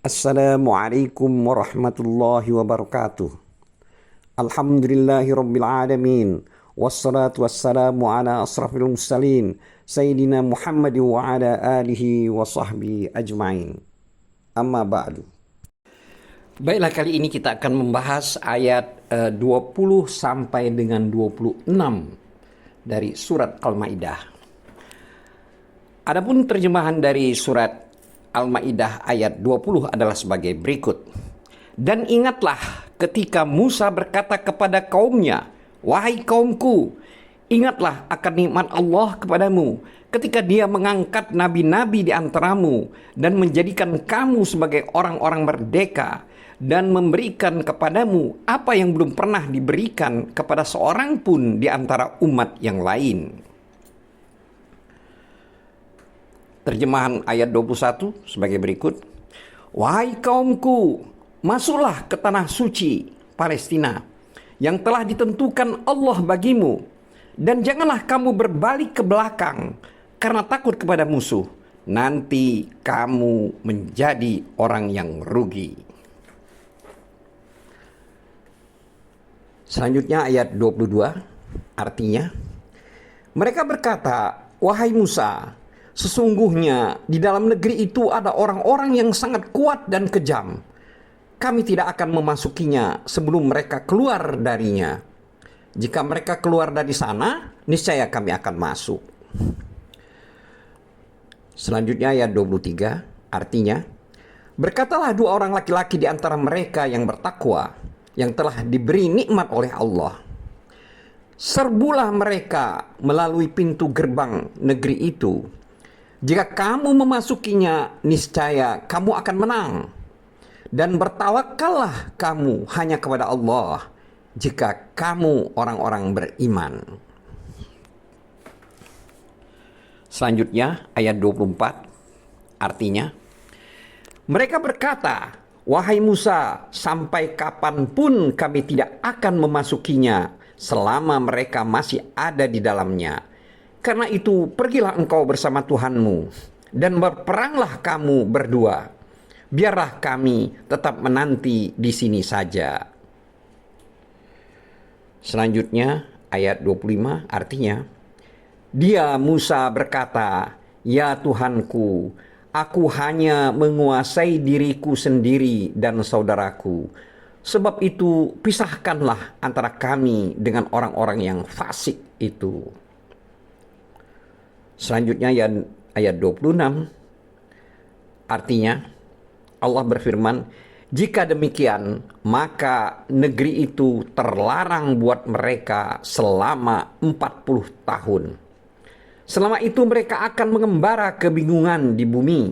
Assalamualaikum warahmatullahi wabarakatuh. Alhamdulillahi rabbil alamin. Wassalatu wassalamu ala asrafil mursalin Sayyidina Muhammad wa ala alihi wa sahbihi ajma'in. Amma ba'du. Baiklah, kali ini kita akan membahas ayat 20 sampai dengan 26 dari surat Al-Maidah. Adapun terjemahan dari surat Al-Maidah ayat 20 adalah sebagai berikut. Dan ingatlah ketika Musa berkata kepada kaumnya, "Wahai kaumku, ingatlah akan nikmat Allah kepadamu ketika Dia mengangkat nabi-nabi di antaramu dan menjadikan kamu sebagai orang-orang merdeka dan memberikan kepadamu apa yang belum pernah diberikan kepada seorang pun di antara umat yang lain." Terjemahan ayat 21 sebagai berikut. "Wahai kaumku, masuklah ke tanah suci Palestina yang telah ditentukan Allah bagimu, dan janganlah kamu berbalik ke belakang karena takut kepada musuh. Nanti kamu menjadi orang yang rugi." Selanjutnya ayat 22, artinya, mereka berkata, "Wahai Musa, sesungguhnya di dalam negeri itu ada orang-orang yang sangat kuat dan kejam. Kami tidak akan memasukinya sebelum mereka keluar darinya. Jika mereka keluar dari sana, niscaya kami akan masuk." Selanjutnya ayat 23, artinya, berkatalah dua orang laki-laki di antara mereka yang bertakwa, yang telah diberi nikmat oleh Allah. Serbulah mereka melalui pintu gerbang negeri itu. Jika kamu memasukinya, niscaya kamu akan menang. Dan bertawakallah kamu hanya kepada Allah jika kamu orang-orang beriman. Selanjutnya ayat 24, artinya, mereka berkata, "Wahai Musa, sampai kapanpun kami tidak akan memasukinya selama mereka masih ada di dalamnya. Karena itu pergilah engkau bersama Tuhanmu dan berperanglah kamu berdua. Biarlah kami tetap menanti di sini saja." Selanjutnya ayat 25, artinya, dia Musa berkata, "Ya Tuhanku, aku hanya menguasai diriku sendiri dan saudaraku. Sebab itu pisahkanlah antara kami dengan orang-orang yang fasik itu." Selanjutnya ayat 26, artinya, Allah berfirman, "Jika demikian, maka negeri itu terlarang buat mereka selama 40 tahun. Selama itu mereka akan mengembara kebingungan di bumi.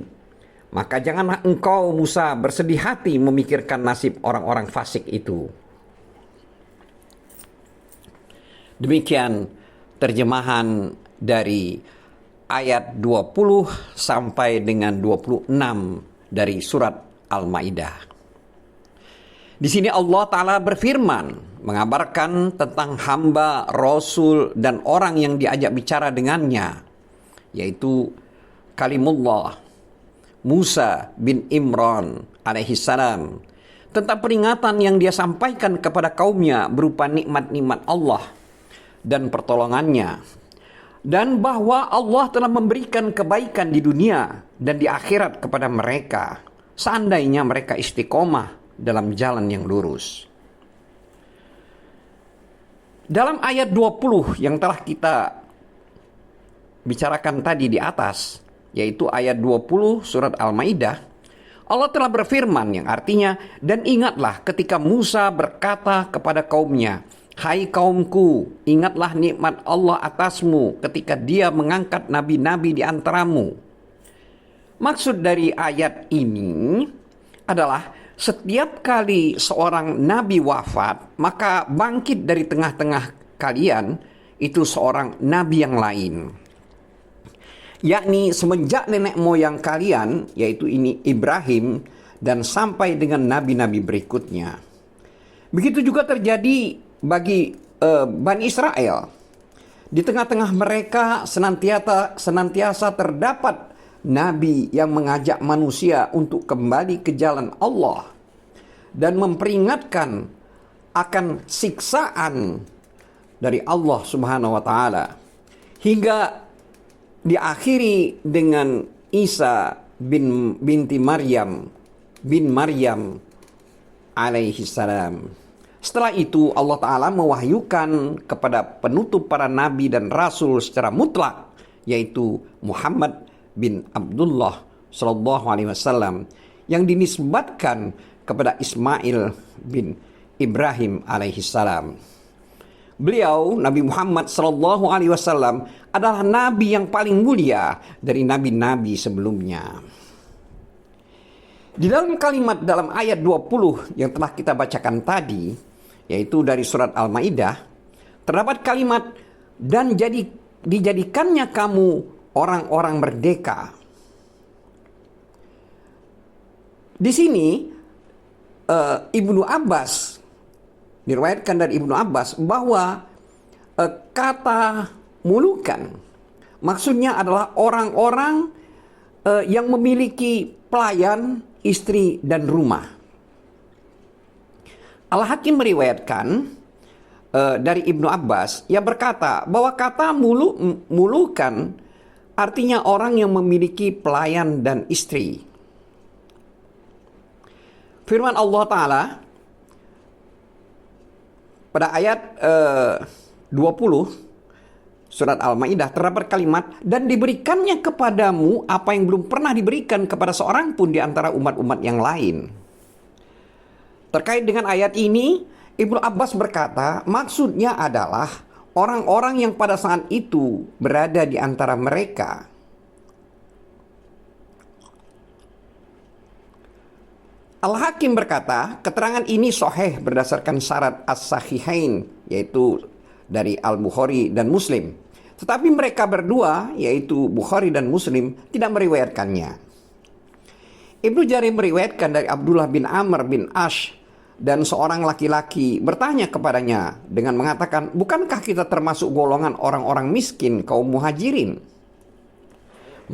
Maka janganlah engkau Musa bersedih hati memikirkan nasib orang-orang fasik itu." Demikian terjemahan dari ayat 20 sampai dengan 26 dari surat Al-Maidah. Di sini Allah Ta'ala berfirman, mengabarkan tentang hamba, rasul, dan orang yang diajak bicara dengannya, yaitu kalimullah Musa bin Imran alaihissalam, tentang peringatan yang dia sampaikan kepada kaumnya berupa nikmat-nikmat Allah dan pertolongannya, dan bahwa Allah telah memberikan kebaikan di dunia dan di akhirat kepada mereka seandainya mereka istiqomah dalam jalan yang lurus. Dalam ayat 20 yang telah kita bicarakan tadi di atas, yaitu ayat 20 surat Al-Maidah, Allah telah berfirman yang artinya, "Dan ingatlah ketika Musa berkata kepada kaumnya, 'Hai kaumku, ingatlah nikmat Allah atasmu ketika Dia mengangkat nabi-nabi di antaramu.'" Maksud dari ayat ini adalah setiap kali seorang nabi wafat, maka bangkit dari tengah-tengah kalian itu seorang nabi yang lain. Yakni semenjak nenek moyang kalian, yaitu ini Ibrahim, dan sampai dengan nabi-nabi berikutnya. Begitu juga terjadi bagi Bani Israel. Di tengah-tengah mereka senantiasa terdapat nabi yang mengajak manusia untuk kembali ke jalan Allah dan memperingatkan akan siksaan dari Allah Subhanahu wa taala, hingga diakhiri dengan Isa binti Maryam alaihi salam. Setelah itu Allah Ta'ala mewahyukan kepada penutup para nabi dan rasul secara mutlak, yaitu Muhammad bin Abdullah sallallahu alaihi wasallam, yang dinisbatkan kepada Ismail bin Ibrahim alaihi salam. Beliau, Nabi Muhammad sallallahu alaihi wasallam, adalah nabi yang paling mulia dari nabi-nabi sebelumnya. Di dalam kalimat dalam ayat 20 yang telah kita bacakan tadi, yaitu dari surat Al-Maidah, terdapat kalimat dan dijadikannya kamu orang-orang merdeka. Di sini Ibnu Abbas, diriwayatkan dari Ibnu Abbas bahwa kata mulukan maksudnya adalah orang-orang yang memiliki pelayan, istri, dan rumah. Al-Hakim meriwayatkan dari Ibnu Abbas, ia berkata bahwa kata mulukan artinya orang yang memiliki pelayan dan istri. Firman Allah Ta'ala pada ayat 20 surat Al-Maidah terdapat kalimat, dan diberikannya kepadamu apa yang belum pernah diberikan kepada seorang pun di antara umat-umat yang lain. Terkait dengan ayat ini, Ibnu Abbas berkata, maksudnya adalah orang-orang yang pada saat itu berada di antara mereka. Al-Hakim berkata, keterangan ini sahih berdasarkan syarat as-sahihain, yaitu dari Al-Bukhari dan Muslim. Tetapi mereka berdua, yaitu Bukhari dan Muslim, tidak meriwayatkannya. Ibnu Jarir meriwayatkan dari Abdullah bin Amr bin Ash, dan seorang laki-laki bertanya kepadanya dengan mengatakan, bukankah kita termasuk golongan orang-orang miskin kaum muhajirin?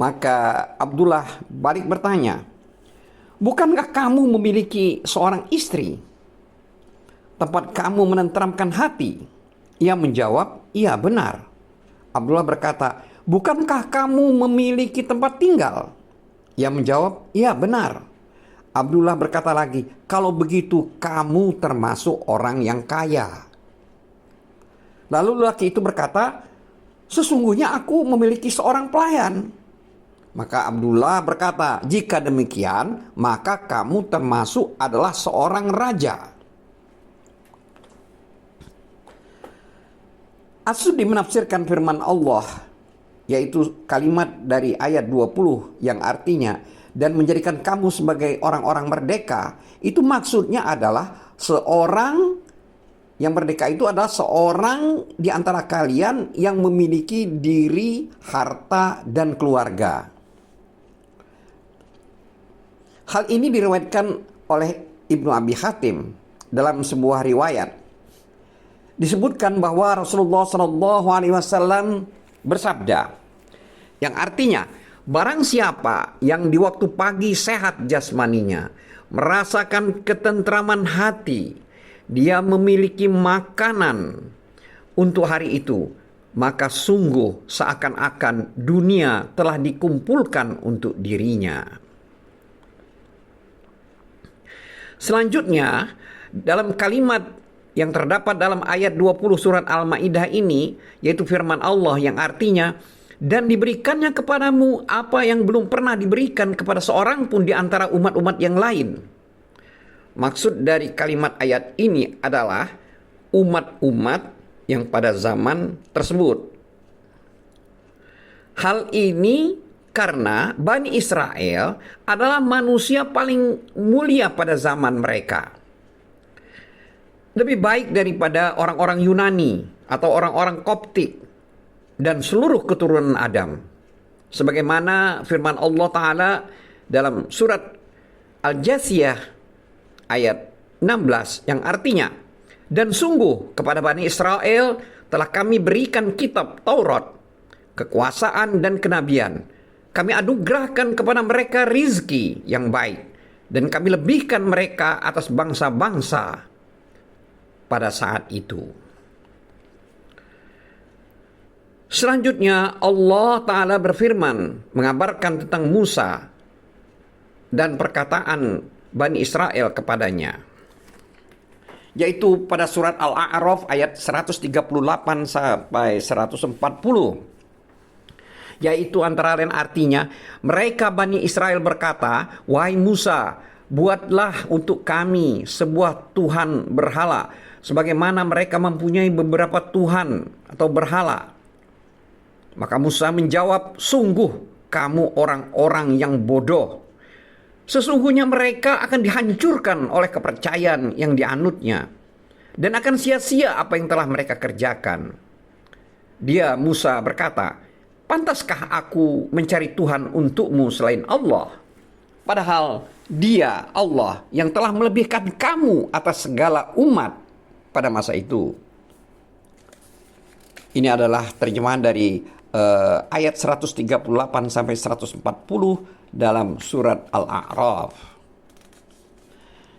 Maka Abdullah balik bertanya, bukankah kamu memiliki seorang istri, tempat kamu menenteramkan hati? Ia menjawab, iya benar. Abdullah berkata, bukankah kamu memiliki tempat tinggal? Ia menjawab, iya benar. Abdullah berkata lagi, kalau begitu kamu termasuk orang yang kaya. Lalu lelaki itu berkata, sesungguhnya aku memiliki seorang pelayan. Maka Abdullah berkata, jika demikian, maka kamu termasuk adalah seorang raja. As-Suddi menafsirkan firman Allah, yaitu kalimat dari ayat 20 yang artinya, dan menjadikan kamu sebagai orang-orang merdeka, itu maksudnya adalah seorang yang merdeka itu adalah seorang di antara kalian yang memiliki diri, harta, dan keluarga. Hal ini diriwayatkan oleh Ibnu Abi Hatim dalam sebuah riwayat. Disebutkan bahwa Rasulullah SAW bersabda, yang artinya, barang siapa yang di waktu pagi sehat jasmaninya, merasakan ketentraman hati, dia memiliki makanan untuk hari itu, maka sungguh seakan-akan dunia telah dikumpulkan untuk dirinya. Selanjutnya, dalam kalimat yang terdapat dalam ayat 20 surat Al-Maidah ini, yaitu firman Allah yang artinya, dan diberikannya kepadamu apa yang belum pernah diberikan kepada seorang pun di antara umat-umat yang lain. Maksud dari kalimat ayat ini adalah umat-umat yang pada zaman tersebut. Hal ini karena Bani Israel adalah manusia paling mulia pada zaman mereka. Lebih baik daripada orang-orang Yunani atau orang-orang Koptik dan seluruh keturunan Adam. Sebagaimana firman Allah Ta'ala dalam surat Al-Jasiyah ayat 16 yang artinya, dan sungguh kepada Bani Israel telah kami berikan kitab Taurat, kekuasaan dan kenabian, kami anugerahkan kepada mereka rizki yang baik, dan kami lebihkan mereka atas bangsa-bangsa pada saat itu. Selanjutnya Allah Ta'ala berfirman mengabarkan tentang Musa dan perkataan Bani Israel kepadanya, yaitu pada surat Al-A'raf ayat 138 sampai 140. Yaitu antara lain artinya, mereka Bani Israel berkata, "Wahai Musa, buatlah untuk kami sebuah Tuhan berhala, sebagaimana mereka mempunyai beberapa Tuhan atau berhala." Maka Musa menjawab, "Sungguh kamu orang-orang yang bodoh. Sesungguhnya mereka akan dihancurkan oleh kepercayaan yang dianutnya, dan akan sia-sia apa yang telah mereka kerjakan." Dia Musa berkata, "Pantaskah aku mencari Tuhan untukmu selain Allah? Padahal Dia, Allah, yang telah melebihkan kamu atas segala umat pada masa itu." Ini adalah terjemahan dari ayat 138 sampai 140 dalam surat Al-A'raf.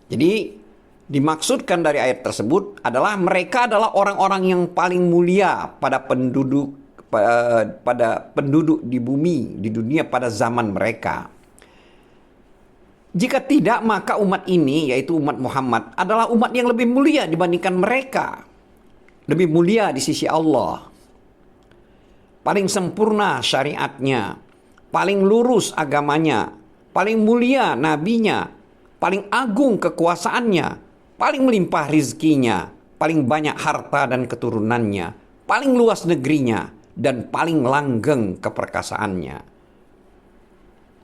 Jadi dimaksudkan dari ayat tersebut adalah mereka adalah orang-orang yang paling mulia pada penduduk di bumi, di dunia pada zaman mereka. Jika tidak, maka umat ini, yaitu umat Muhammad, adalah umat yang lebih mulia dibandingkan mereka. Lebih mulia di sisi Allah. Paling sempurna syariatnya, paling lurus agamanya, paling mulia nabinya, paling agung kekuasaannya, paling melimpah rizkinya, paling banyak harta dan keturunannya, paling luas negerinya, dan paling langgeng keperkasaannya.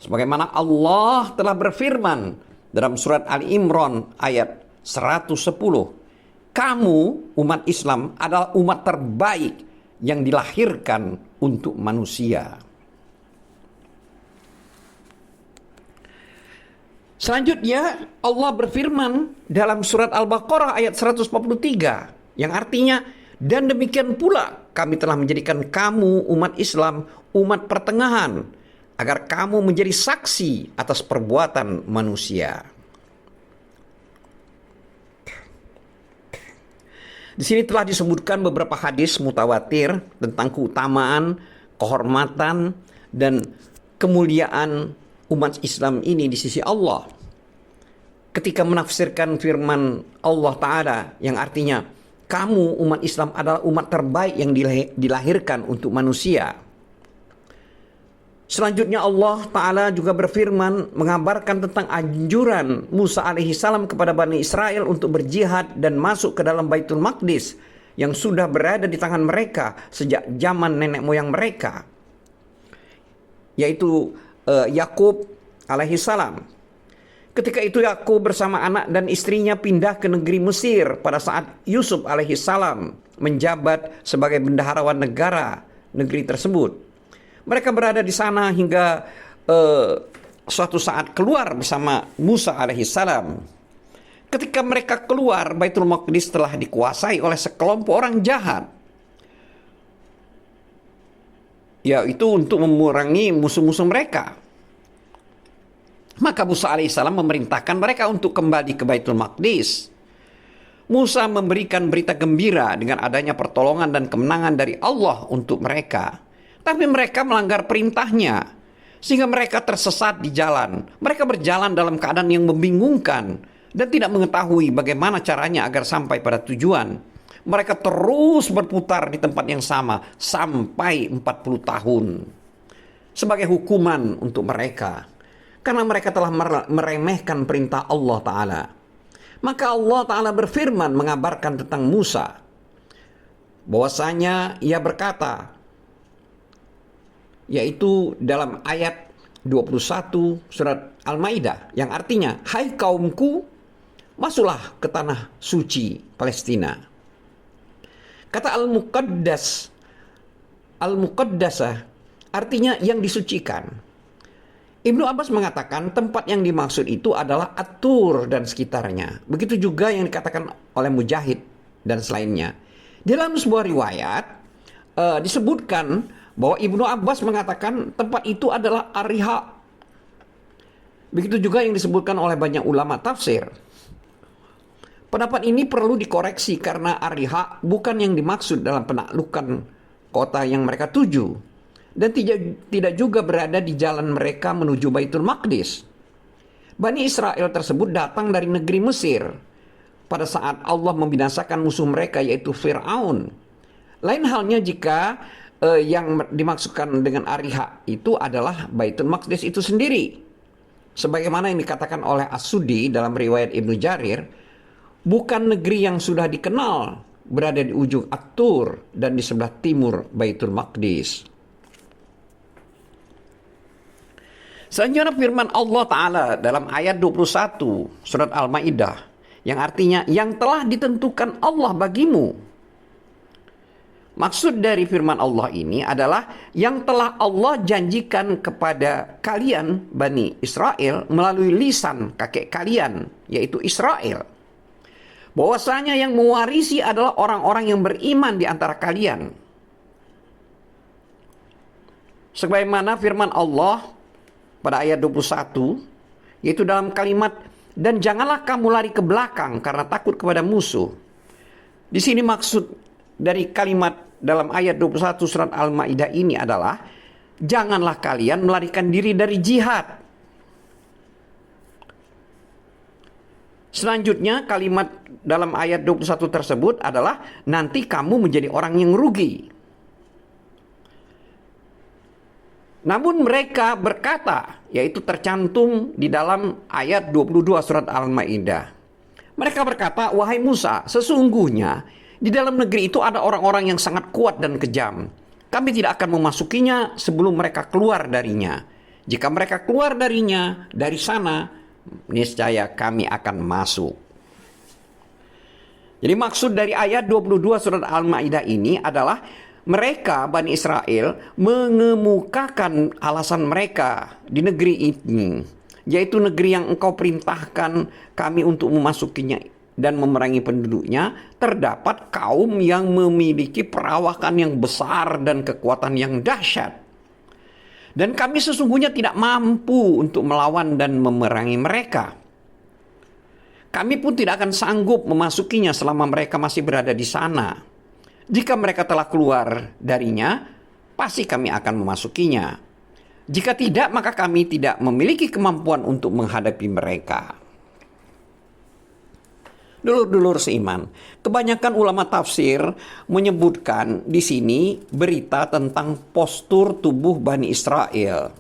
Sebagaimana Allah telah berfirman dalam surat Ali Imran ayat 110, "Kamu umat Islam adalah umat terbaik yang dilahirkan untuk manusia." Selanjutnya Allah berfirman dalam surat Al-Baqarah ayat 143 yang artinya, "Dan demikian pula kami telah menjadikan kamu umat Islam umat pertengahan, agar kamu menjadi saksi atas perbuatan manusia." Di sini telah disebutkan beberapa hadis mutawatir tentang keutamaan, kehormatan, dan kemuliaan umat Islam ini di sisi Allah. Ketika menafsirkan firman Allah Ta'ala yang artinya, kamu umat Islam adalah umat terbaik yang dilahirkan untuk manusia. Selanjutnya Allah Ta'ala juga berfirman mengabarkan tentang anjuran Musa alaihissalam kepada Bani Israel untuk berjihad dan masuk ke dalam Baitul Maqdis yang sudah berada di tangan mereka sejak zaman nenek moyang mereka, yaitu Yakub alaihissalam. Ketika itu Yakub bersama anak dan istrinya pindah ke negeri Mesir pada saat Yusuf alaihissalam menjabat sebagai bendaharawan negeri tersebut. Mereka berada di sana hingga suatu saat keluar bersama Musa alaihissalam. Ketika mereka keluar, Baitul Maqdis telah dikuasai oleh sekelompok orang jahat, yaitu untuk memerangi musuh-musuh mereka. Maka Musa alaihissalam memerintahkan mereka untuk kembali ke Baitul Maqdis. Musa memberikan berita gembira dengan adanya pertolongan dan kemenangan dari Allah untuk mereka. Tapi mereka melanggar perintahnya, sehingga mereka tersesat di jalan. Mereka berjalan dalam keadaan yang membingungkan dan tidak mengetahui bagaimana caranya agar sampai pada tujuan. Mereka terus berputar di tempat yang sama sampai 40 tahun. Sebagai hukuman untuk mereka, karena mereka telah meremehkan perintah Allah Ta'ala. Maka Allah Ta'ala berfirman mengabarkan tentang Musa, bahwasanya ia berkata, yaitu dalam ayat 21 surat Al-Maidah yang artinya, "Hai kaumku, masuklah ke tanah suci Palestina." Kata Al-Muqaddasah artinya yang disucikan. Ibnu Abbas mengatakan tempat yang dimaksud itu adalah At-Tur dan sekitarnya. Begitu juga yang dikatakan oleh Mujahid dan selainnya. Dalam sebuah riwayat disebutkan bahwa Ibnu Abbas mengatakan tempat itu adalah Ariha. Begitu juga yang disebutkan oleh banyak ulama tafsir. Pendapat ini perlu dikoreksi karena Ariha bukan yang dimaksud dalam penaklukan kota yang mereka tuju, dan tidak juga berada di jalan mereka menuju Baitul Maqdis. Bani Israel tersebut datang dari negeri Mesir pada saat Allah membinasakan musuh mereka, yaitu Fir'aun. Lain halnya jika yang dimaksudkan dengan Ariha itu adalah Baitul Maqdis itu sendiri. Sebagaimana yang dikatakan oleh As-Sudi dalam riwayat Ibnu Jarir, bukan negeri yang sudah dikenal berada di ujung At-Tur dan di sebelah timur Baitul Maqdis. Selanjutnya firman Allah Ta'ala dalam ayat 21 surat Al-Ma'idah, yang artinya yang telah ditentukan Allah bagimu. Maksud dari firman Allah ini adalah yang telah Allah janjikan kepada kalian Bani Israel melalui lisan kakek kalian, yaitu Israel, bahwasanya yang mewarisi adalah orang-orang yang beriman di antara kalian. Sebagaimana firman Allah pada ayat 21, yaitu dalam kalimat, dan janganlah kamu lari ke belakang karena takut kepada musuh. Di sini maksud dari kalimat dalam ayat 21 surat Al-Ma'idah ini adalah, janganlah kalian melarikan diri dari jihad. Selanjutnya kalimat dalam ayat 21 tersebut adalah, nanti kamu menjadi orang yang rugi. Namun mereka berkata, yaitu tercantum di dalam ayat 22 surat Al-Ma'idah. Mereka berkata, wahai Musa, sesungguhnya di dalam negeri itu ada orang-orang yang sangat kuat dan kejam. Kami tidak akan memasukinya sebelum mereka keluar darinya. Jika mereka keluar darinya, dari sana, niscaya kami akan masuk. Jadi maksud dari ayat 22 surat Al-Ma'idah ini adalah, mereka Bani Israel mengemukakan alasan mereka di negeri ini, yaitu negeri yang engkau perintahkan kami untuk memasukinya dan memerangi penduduknya. Terdapat kaum yang memiliki perawakan yang besar dan kekuatan yang dahsyat, dan kami sesungguhnya tidak mampu untuk melawan dan memerangi mereka. Kami pun tidak akan sanggup memasukinya selama mereka masih berada di sana. Jika mereka telah keluar darinya, pasti kami akan memasukinya. Jika tidak, maka kami tidak memiliki kemampuan untuk menghadapi mereka. Dulur-dulur seiman, kebanyakan ulama tafsir menyebutkan di sini berita tentang postur tubuh Bani Israel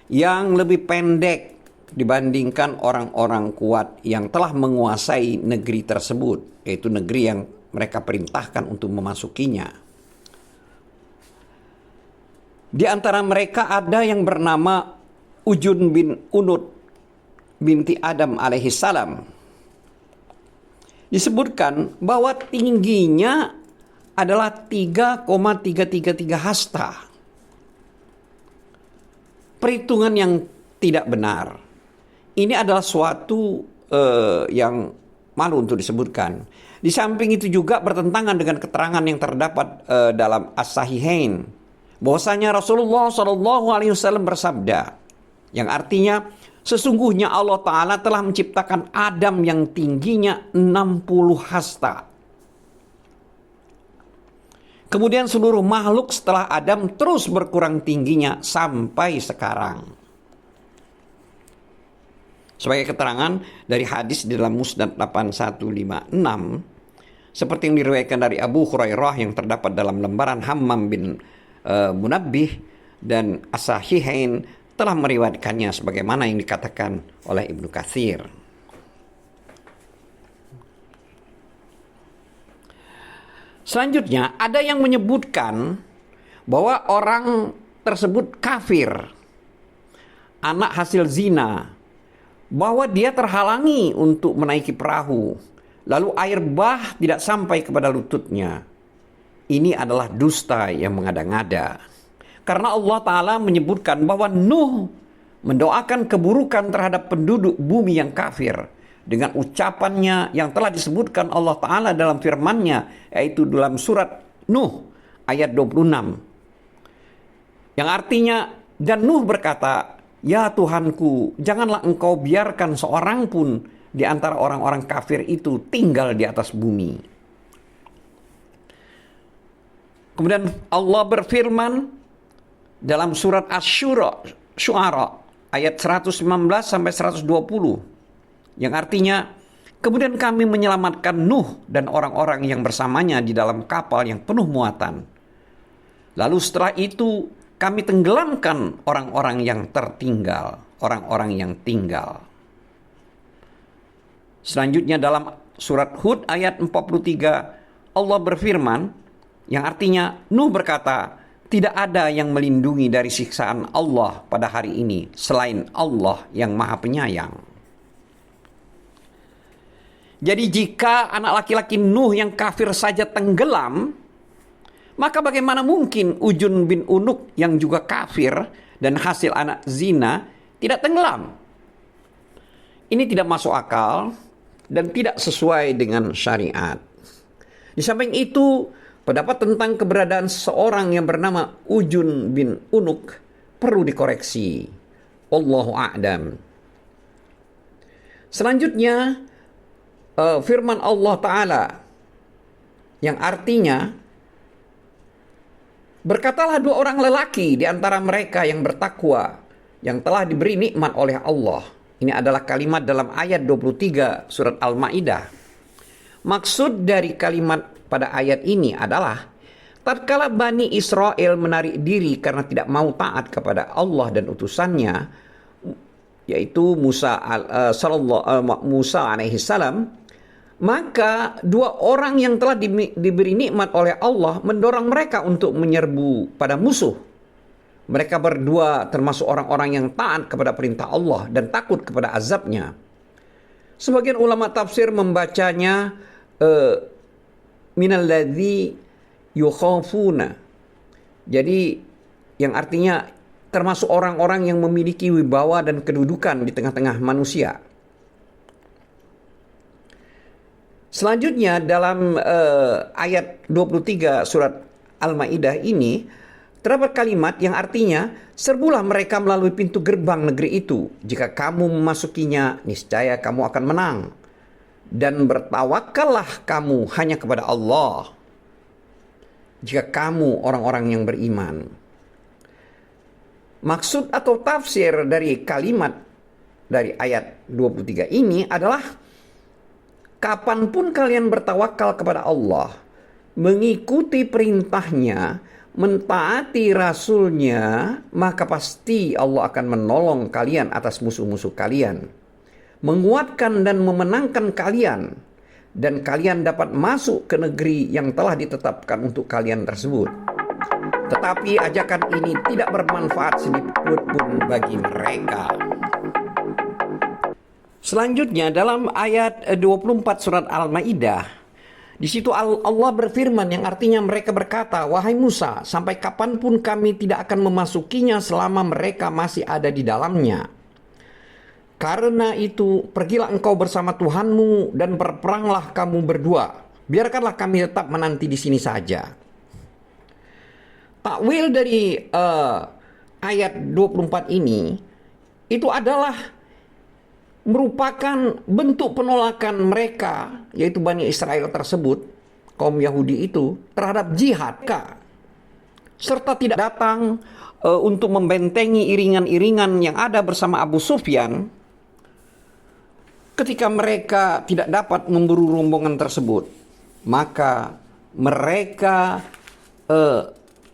yang lebih pendek dibandingkan orang-orang kuat yang telah menguasai negeri tersebut, yaitu negeri yang mereka perintahkan untuk memasukinya. Di antara mereka ada yang bernama Ujun bin Unud binti Adam alaihissalam. Disebutkan bahwa tingginya adalah 3,333 hasta. Perhitungan yang tidak benar. Ini adalah suatu yang malu untuk disebutkan. Di samping itu juga bertentangan dengan keterangan yang terdapat dalam As-Sahihain, bahwasanya Rasulullah SAW bersabda, yang artinya sesungguhnya Allah Ta'ala telah menciptakan Adam yang tingginya 60 hasta. Kemudian seluruh makhluk setelah Adam terus berkurang tingginya sampai sekarang. Sebagai keterangan dari hadis di dalam Musnad 8156, seperti yang diriwayatkan dari Abu Hurairah yang terdapat dalam lembaran Hammam bin Munabbih, dan As-Sahihain telah meriwayatkannya sebagaimana yang dikatakan oleh Ibnu Katsir. Selanjutnya ada yang menyebutkan bahwa orang tersebut kafir, anak hasil zina, bahwa dia terhalangi untuk menaiki perahu, lalu air bah tidak sampai kepada lututnya. Ini adalah dusta yang mengada-ngada. Karena Allah Ta'ala menyebutkan bahwa Nuh mendoakan keburukan terhadap penduduk bumi yang kafir dengan ucapannya yang telah disebutkan Allah Ta'ala dalam firman-Nya, yaitu dalam surat Nuh ayat 26. Yang artinya, dan Nuh berkata, "Ya Tuhanku, janganlah engkau biarkan seorang pun di antara orang-orang kafir itu tinggal di atas bumi." Kemudian Allah berfirman dalam surat Asy-Syu'ara ayat 119 sampai 120 yang artinya, kemudian kami menyelamatkan Nuh dan orang-orang yang bersamanya di dalam kapal yang penuh muatan. Lalu setelah itu kami tenggelamkan orang-orang yang tertinggal, orang-orang yang tinggal. Selanjutnya dalam surat Hud ayat 43 Allah berfirman yang artinya, Nuh berkata, "Tidak ada yang melindungi dari siksaan Allah pada hari ini selain Allah yang Maha Penyayang." Jadi jika anak laki-laki Nuh yang kafir saja tenggelam, maka bagaimana mungkin Ujun bin Unuk yang juga kafir dan hasil anak zina tidak tenggelam? Ini tidak masuk akal dan tidak sesuai dengan syariat. Di samping itu, pendapat tentang keberadaan seorang yang bernama Ujun bin Unuk perlu dikoreksi. Wallahu a'lam. Selanjutnya, firman Allah Ta'ala yang artinya, berkatalah dua orang lelaki di antara mereka yang bertakwa, yang telah diberi nikmat oleh Allah. Ini adalah kalimat dalam ayat 23 surat Al-Ma'idah. Maksud dari kalimat pada ayat ini adalah, tatkala Bani Israel menarik diri karena tidak mau taat kepada Allah dan utusannya, yaitu Musa alaihi salam, maka dua orang yang telah diberi nikmat oleh Allah mendorong mereka untuk menyerbu pada musuh. Mereka berdua termasuk orang-orang yang taat kepada perintah Allah dan takut kepada azabnya. Sebagian ulama tafsir membacanya minalladzi yukhafuna. Jadi yang artinya termasuk orang-orang yang memiliki wibawa dan kedudukan di tengah-tengah manusia. Selanjutnya dalam ayat 23 surat Al-Maidah ini terdapat kalimat yang artinya, serbulah mereka melalui pintu gerbang negeri itu. Jika kamu memasukinya, niscaya kamu akan menang. Dan bertawakallah kamu hanya kepada Allah. Jika kamu orang-orang yang beriman. Maksud atau tafsir dari kalimat dari ayat 23 ini adalah, kapanpun kalian bertawakal kepada Allah, mengikuti perintahnya, mentaati Rasulnya, maka pasti Allah akan menolong kalian atas musuh-musuh kalian, menguatkan dan memenangkan kalian, dan kalian dapat masuk ke negeri yang telah ditetapkan untuk kalian tersebut. Tetapi ajakan ini tidak bermanfaat sedikit pun bagi mereka. Selanjutnya dalam ayat 24 surat Al-Maidah, di situ Allah berfirman yang artinya mereka berkata, "Wahai Musa, sampai kapanpun kami tidak akan memasukinya selama mereka masih ada di dalamnya. Karena itu, pergilah engkau bersama Tuhanmu dan berperanglah kamu berdua. Biarkanlah kami tetap menanti di sini saja." Takwil dari ayat 24 ini itu adalah merupakan bentuk penolakan mereka, yaitu Bani Israel tersebut, kaum Yahudi itu, terhadap jihad, serta tidak datang untuk membentengi iringan-iringan yang ada bersama Abu Sufyan ketika mereka tidak dapat memburu rombongan tersebut. Maka mereka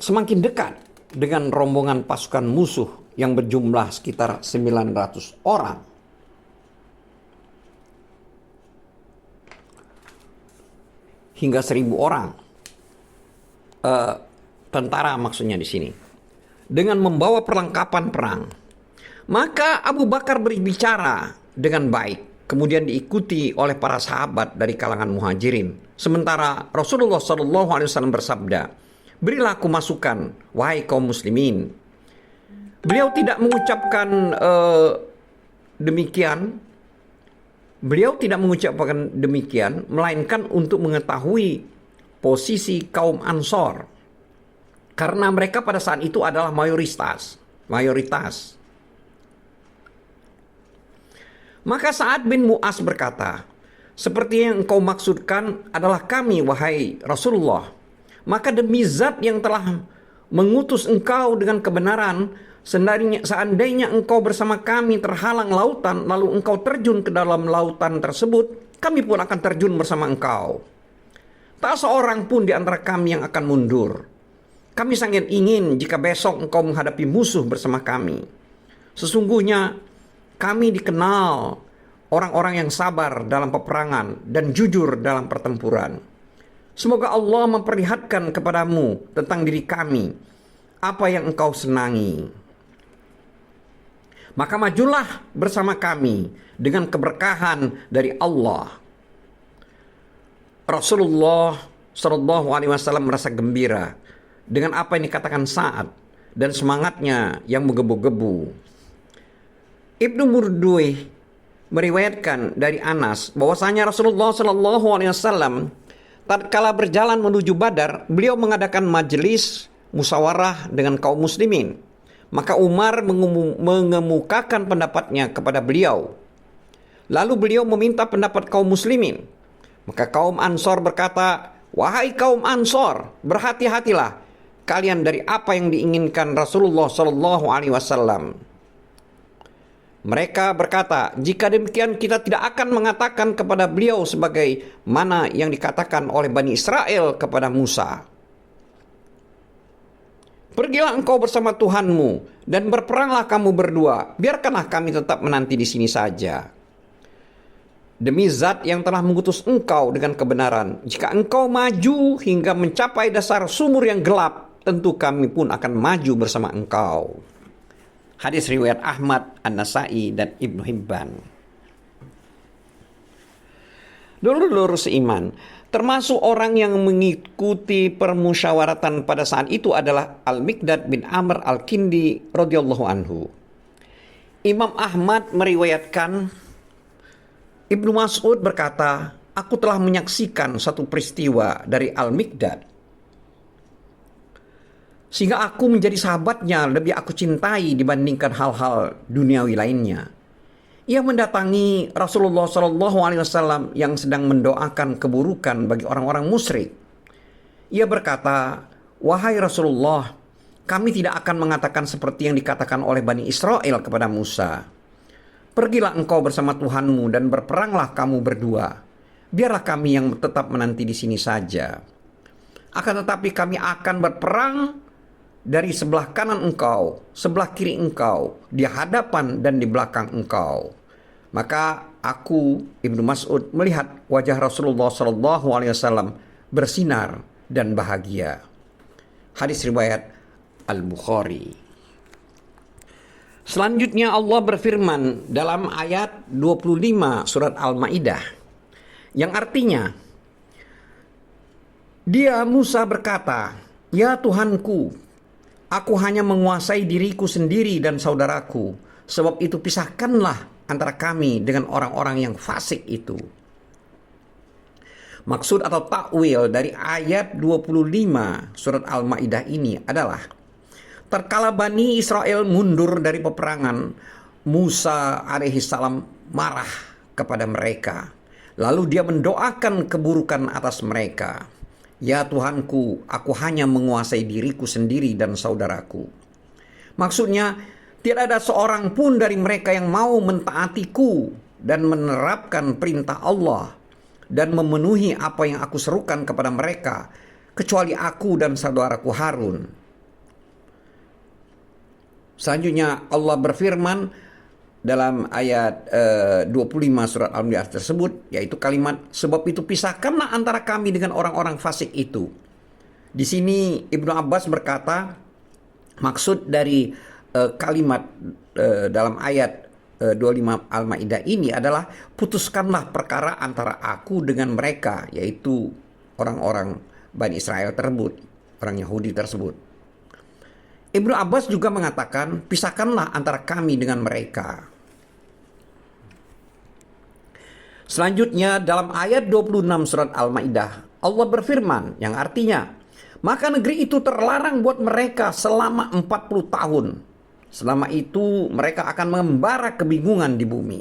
semakin dekat dengan rombongan pasukan musuh yang berjumlah sekitar 900 orang. Hingga 1.000 orang tentara maksudnya di sini, dengan membawa perlengkapan perang. Maka Abu Bakar berbicara dengan baik, kemudian diikuti oleh para sahabat dari kalangan muhajirin. Sementara Rasulullah SAW bersabda, "Berilah aku masukan, wahai kaum muslimin." Beliau tidak mengucapkan demikian. Beliau tidak mengucapkan demikian, melainkan untuk mengetahui posisi kaum Ansor. Karena mereka pada saat itu adalah mayoritas. Maka Sa'ad bin Mu'az berkata, seperti yang engkau maksudkan adalah kami, wahai Rasulullah. Maka demi zat yang telah mengutus engkau dengan kebenaran, seandainya engkau bersama kami terhalang lautan, lalu engkau terjun ke dalam lautan tersebut, kami pun akan terjun bersama engkau. Tak seorang pun di antara kami yang akan mundur. Kami sangat ingin jika besok engkau menghadapi musuh bersama kami. Sesungguhnya kami dikenal orang-orang yang sabar dalam peperangan dan jujur dalam pertempuran. Semoga Allah memperlihatkan kepadamu tentang diri kami apa yang engkau senangi. Maka majulah bersama kami dengan keberkahan dari Allah. Rasulullah Shallallahu Alaihi Wasallam merasa gembira dengan apa yang dikatakan Sa'ad dan semangatnya yang menggebu-gebu. Ibnu Murduih meriwayatkan dari Anas bahwasanya Rasulullah Shallallahu Alaihi Wasallam tatkala berjalan menuju Badar, beliau mengadakan majelis musyawarah dengan kaum muslimin. Maka Umar mengemukakan pendapatnya kepada beliau. Lalu beliau meminta pendapat kaum muslimin. Maka kaum Ansor berkata, wahai kaum Ansor, berhati-hatilah kalian dari apa yang diinginkan Rasulullah Shallallahu Alaihi Wasallam. Mereka berkata, jika demikian kita tidak akan mengatakan kepada beliau sebagai mana yang dikatakan oleh Bani Israel kepada Musa. Pergilah engkau bersama Tuhanmu dan berperanglah kamu berdua. Biarkanlah kami tetap menanti di sini saja. Demi zat yang telah mengutus engkau dengan kebenaran, jika engkau maju hingga mencapai dasar sumur yang gelap, tentu kami pun akan maju bersama engkau. Hadis riwayat Ahmad, An-Nasai, dan Ibnu Hibban. Dulur-dulur seiman, termasuk orang yang mengikuti permusyawaratan pada saat itu adalah Al-Miqdad bin Amr Al-Kindi radhiyallahu anhu. Imam Ahmad meriwayatkan, Ibnu Mas'ud berkata, aku telah menyaksikan satu peristiwa dari Al-Miqdad sehingga aku menjadi sahabatnya, lebih aku cintai dibandingkan hal-hal duniawi lainnya. Ia mendatangi Rasulullah SAW yang sedang mendoakan keburukan bagi orang-orang musyrik. Ia berkata, wahai Rasulullah, kami tidak akan mengatakan seperti yang dikatakan oleh Bani Israel kepada Musa. Pergilah engkau bersama Tuhanmu dan berperanglah kamu berdua. Biarlah kami yang tetap menanti di sini saja. Akan tetapi kami akan berperang dari sebelah kanan engkau, sebelah kiri engkau, di hadapan dan di belakang engkau. Maka aku, Ibnu Mas'ud, melihat wajah Rasulullah SAW bersinar dan bahagia. Hadis riwayat Al-Bukhari. Selanjutnya Allah berfirman dalam ayat 25 surat Al-Maidah, yang artinya, dia Musa berkata, ya Tuhanku, aku hanya menguasai diriku sendiri dan saudaraku. Sebab itu pisahkanlah antara kami dengan orang-orang yang fasik itu. Maksud atau takwil dari ayat 25 surat Al-Maidah ini adalah, tatkala Bani Israel mundur dari peperangan, Musa alaihissalam marah kepada mereka. Lalu dia mendoakan keburukan atas mereka. Ya Tuhanku, aku hanya menguasai diriku sendiri dan saudaraku. Maksudnya, tidak ada seorang pun dari mereka yang mau mentaatiku dan menerapkan perintah Allah dan memenuhi apa yang aku serukan kepada mereka, kecuali aku dan saudaraku Harun. Selanjutnya Allah berfirman dalam ayat 25 surat Al-Maidah tersebut, yaitu kalimat, sebab itu pisahkanlah antara kami dengan orang-orang fasik itu. Di sini Ibnu Abbas berkata, maksud dari kalimat dalam ayat 25 Al-Maidah ini adalah, putuskanlah perkara antara aku dengan mereka, yaitu orang-orang Bani Israel tersebut, orang Yahudi tersebut. Ibnu Abbas juga mengatakan, pisahkanlah antara kami dengan mereka. Selanjutnya dalam ayat 26 surat Al-Maidah, Allah berfirman yang artinya, Maka negeri itu terlarang buat mereka selama 40 tahun. Selama itu mereka akan mengembara kebingungan di bumi.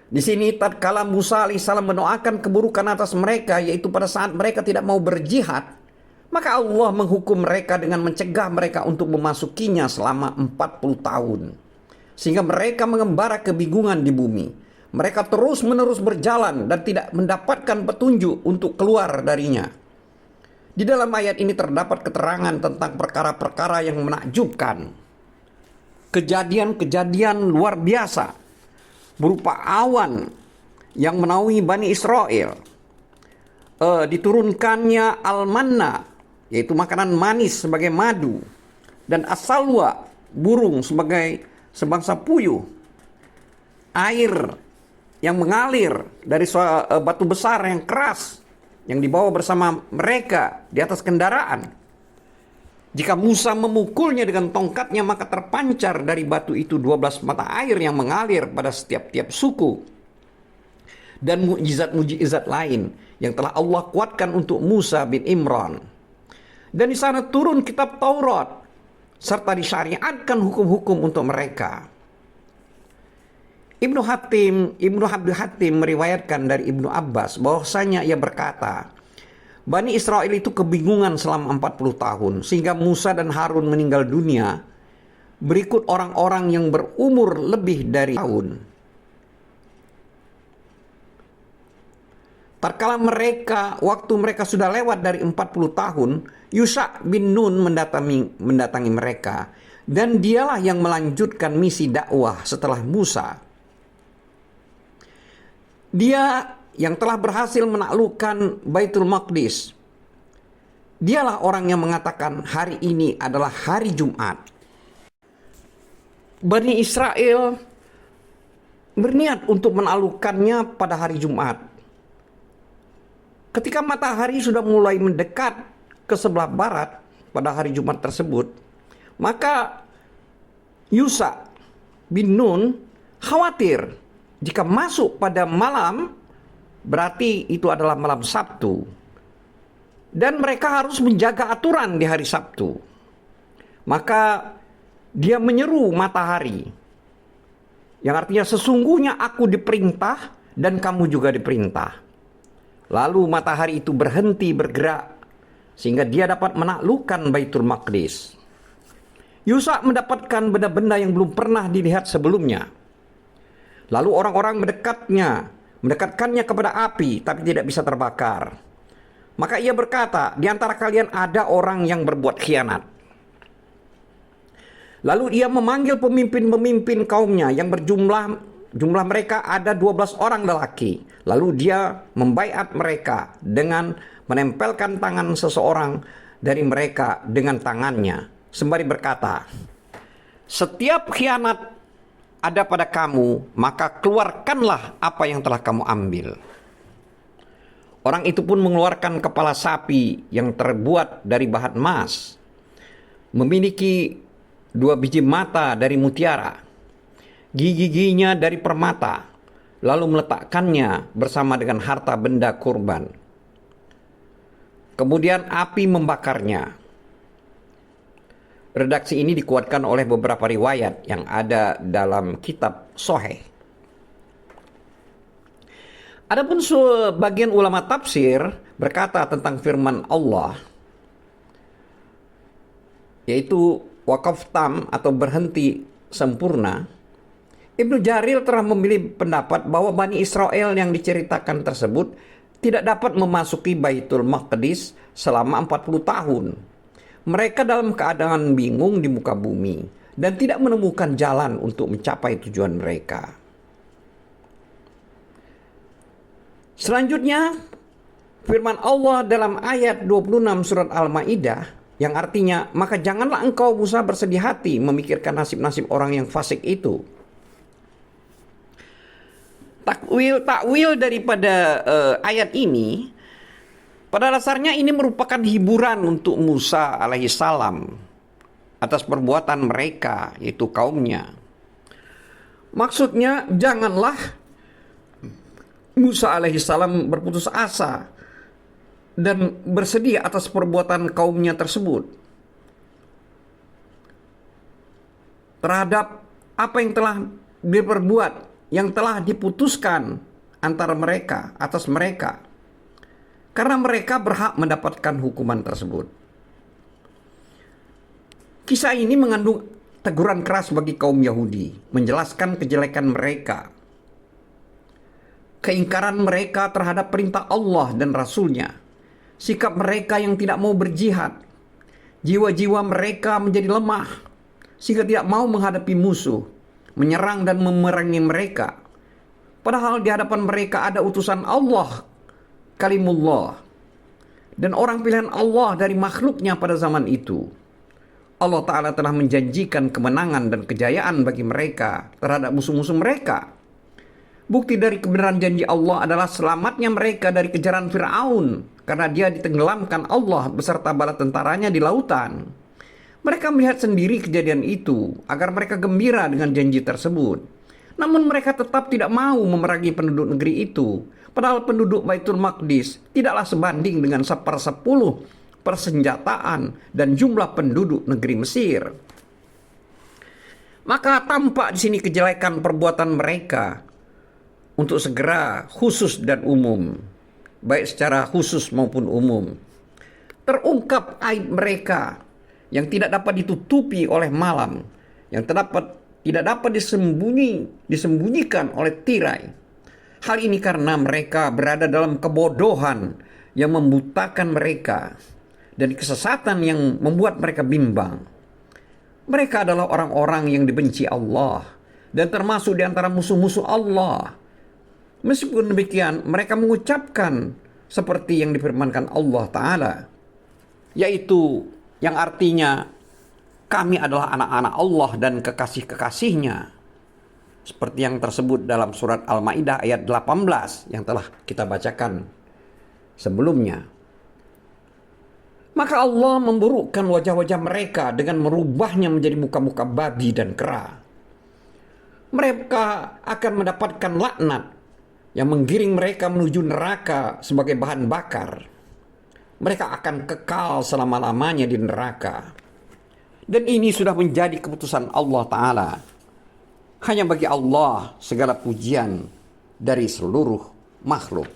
Di sini tatkala Musa alaihissalam mendoakan keburukan atas mereka, yaitu pada saat mereka tidak mau berjihad, maka Allah menghukum mereka dengan mencegah mereka untuk memasukinya selama 40 tahun. Sehingga mereka mengembara kebingungan di bumi. Mereka terus-menerus berjalan dan tidak mendapatkan petunjuk untuk keluar darinya. Di dalam ayat ini terdapat keterangan tentang perkara-perkara yang menakjubkan. Kejadian-kejadian luar biasa berupa awan yang menaungi Bani Israel. Diturunkannya al-manna, yaitu makanan manis sebagai madu, dan as-salwa, burung sebagai sebangsa puyuh. Air yang mengalir dari batu besar yang keras yang dibawa bersama mereka di atas kendaraan. Jika Musa memukulnya dengan tongkatnya, maka terpancar dari batu itu 12 mata air yang mengalir pada setiap suku. Dan mukjizat-mukjizat lain yang telah Allah kuatkan untuk Musa bin Imran. Dan di sana turun kitab Taurat serta disyariatkan hukum-hukum untuk mereka. Ibnu Abdul Hatim meriwayatkan dari Ibnu Abbas bahwasanya ia berkata, Bani Israel itu kebingungan selama 40 tahun sehingga Musa dan Harun meninggal dunia berikut orang-orang yang berumur lebih dari tahun. Tatkala waktu mereka sudah lewat dari 40 tahun, Yusha bin Nun mendatangi mereka, dan dialah yang melanjutkan misi dakwah setelah Musa. Dia yang telah berhasil menaklukkan Baitul Maqdis. Dialah orang yang mengatakan hari ini adalah hari Jumat. Bani Israel berniat untuk menaklukkannya pada hari Jumat. Ketika matahari sudah mulai mendekat ke sebelah barat pada hari Jumat tersebut, maka Yusha bin Nun khawatir jika masuk pada malam, berarti itu adalah malam Sabtu. Dan mereka harus menjaga aturan di hari Sabtu. Maka dia menyeru matahari. Yang artinya sesungguhnya aku diperintah dan kamu juga diperintah. Lalu matahari itu berhenti bergerak sehingga dia dapat menaklukkan Baitul Maqdis. Yusha mendapatkan benda-benda yang belum pernah dilihat sebelumnya. Lalu orang-orang mendekatkannya kepada api, tapi tidak bisa terbakar. Maka ia berkata, di antara kalian ada orang yang berbuat khianat. Lalu ia memanggil pemimpin-pemimpin kaumnya yang jumlah mereka ada 12 orang lelaki. Lalu dia membaiat mereka dengan menempelkan tangan seseorang dari mereka dengan tangannya, sembari berkata, setiap khianat ada pada kamu, maka keluarkanlah apa yang telah kamu ambil. Orang itu pun mengeluarkan kepala sapi yang terbuat dari bahan emas, memiliki 2 biji mata dari mutiara, gigi-giginya dari permata, lalu meletakkannya bersama dengan harta benda kurban. Kemudian api membakarnya. Redaksi ini dikuatkan oleh beberapa riwayat yang ada dalam kitab Sahih. Adapun sebagian ulama tafsir berkata tentang firman Allah, yaitu wakaf tam atau berhenti sempurna. Ibnu Jarir telah memilih pendapat bahwa Bani Israel yang diceritakan tersebut tidak dapat memasuki Baitul Maqdis selama 40 tahun. Mereka dalam keadaan bingung di muka bumi dan tidak menemukan jalan untuk mencapai tujuan mereka. Selanjutnya, firman Allah dalam ayat 26 surat Al-Maidah yang artinya, maka janganlah engkau Musa bersedih hati memikirkan nasib-nasib orang yang fasik itu. Takwil daripada ayat ini pada dasarnya ini merupakan hiburan untuk Musa alaihissalam atas perbuatan mereka, yaitu kaumnya. Maksudnya janganlah Musa alaihissalam berputus asa dan bersedia atas perbuatan kaumnya tersebut terhadap apa yang telah diperbuat, yang telah diputuskan antara mereka, atas mereka, karena mereka berhak mendapatkan hukuman tersebut. Kisah ini mengandung teguran keras bagi kaum Yahudi, menjelaskan kejelekan mereka, keingkaran mereka terhadap perintah Allah dan Rasul-Nya, sikap mereka yang tidak mau berjihad, jiwa-jiwa mereka menjadi lemah sehingga tidak mau menghadapi musuh, menyerang dan memerangi mereka. Padahal di hadapan mereka ada utusan Allah, kalimullah, dan orang pilihan Allah dari makhluknya pada zaman itu. Allah Ta'ala telah menjanjikan kemenangan dan kejayaan bagi mereka terhadap musuh-musuh mereka. Bukti dari kebenaran janji Allah adalah selamatnya mereka dari kejaran Fir'aun, karena dia ditenggelamkan Allah beserta bala tentaranya di lautan. Mereka melihat sendiri kejadian itu agar mereka gembira dengan janji tersebut. Namun mereka tetap tidak mau memerangi penduduk negeri itu. Padahal penduduk Baitul Maqdis tidaklah sebanding dengan 1/10 persenjataan dan jumlah penduduk negeri Mesir. Maka tampak di sini kejelekan perbuatan mereka untuk segera khusus dan umum, baik secara khusus maupun umum. Terungkap aib mereka yang tidak dapat ditutupi oleh malam, yang tidak dapat disembunyikan oleh tirai. Hal ini karena mereka berada dalam kebodohan yang membutakan mereka dan kesesatan yang membuat mereka bimbang. Mereka adalah orang-orang yang dibenci Allah dan termasuk di antara musuh-musuh Allah. Meskipun demikian, mereka mengucapkan seperti yang difirmankan Allah Ta'ala, yaitu yang artinya kami adalah anak-anak Allah dan kekasih-kekasihnya, seperti yang tersebut dalam surat Al-Maidah ayat 18 yang telah kita bacakan sebelumnya. Maka Allah memburukkan wajah-wajah mereka dengan merubahnya menjadi muka-muka babi dan kera. Mereka akan mendapatkan laknat yang menggiring mereka menuju neraka sebagai bahan bakar. Mereka akan kekal selama-lamanya di neraka. Dan ini sudah menjadi keputusan Allah Ta'ala. Hanya bagi Allah segala pujian dari seluruh makhluk.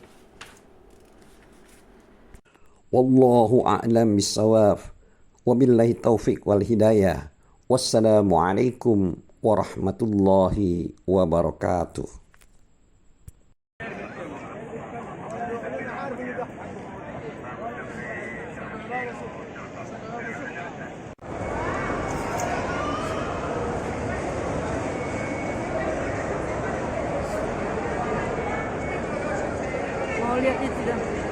Wallahu a'lam bissawab. Wabillahi taufiq wal hidayah. Wassalamualaikum warahmatullahi wabarakatuh. Mau lihat itu dah.